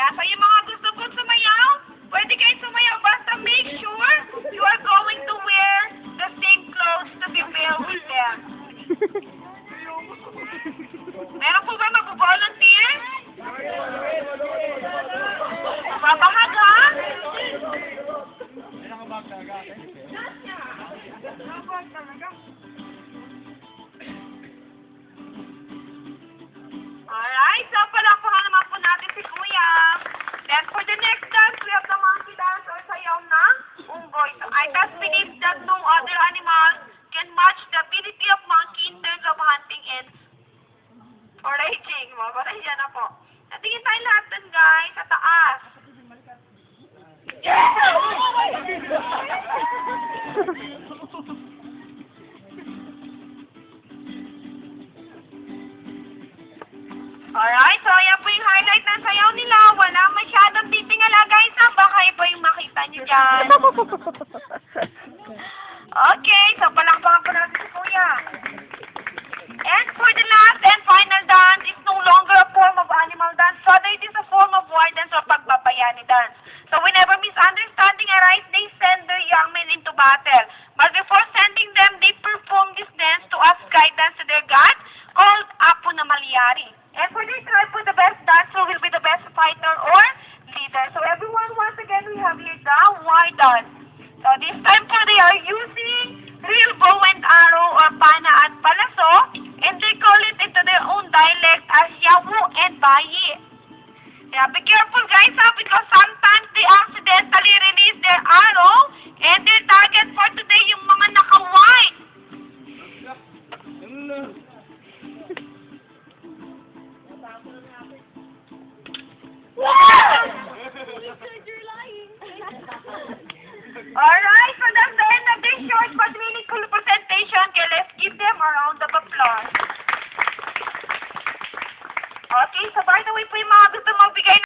Yeah, so yung mga gusto po sumayaw, pwede kayo sumayaw. Basta make sure you are going to wear the same clothes to be paired with them. Meron po ba mag-volunteer? Babahag, ha? Alright, so palakpakan naman po natin si Kuya. Then for the next dance, we have the monkey dance or sayaw na unggoy. So I just believe that no other animal can match the ability of monkey in terms of hunting and foraging. Mabalay yan na po. Natingin tayo lahat dun, guys, sa taas. Alright, so ayan po yung highlight ng sayaw nila. Wala masyadong titingala, guys, ha? Baka iba yung makita nyo dyan. Okay, so palakpakan po natin si Kuya. And for the last and final dance, it's no longer a form of animal dance, rather it is a form of war dance or pagbabayani dance. So whenever misunderstanding arise, they send their young men into battle. But before sending them, they perform this dance to ask guidance to their god, called Apo na Malyari. And for their tribe, for the best dancer will be the best fighter or leader. So everyone, once again, we have here the war dance. So this time po, they are using real bow and arrow or pana at palaso, and they call it into their own dialect as Yawu and Bayi. Yeah, be careful, guys, ha, because sometimes they accidentally release their arrow, and their target for today yung mga naka-white. Alright, so that's the end of this short but really cool presentation. Okay, let's give them a round of applause. Okay, so by the way po yung mga gusto magbigay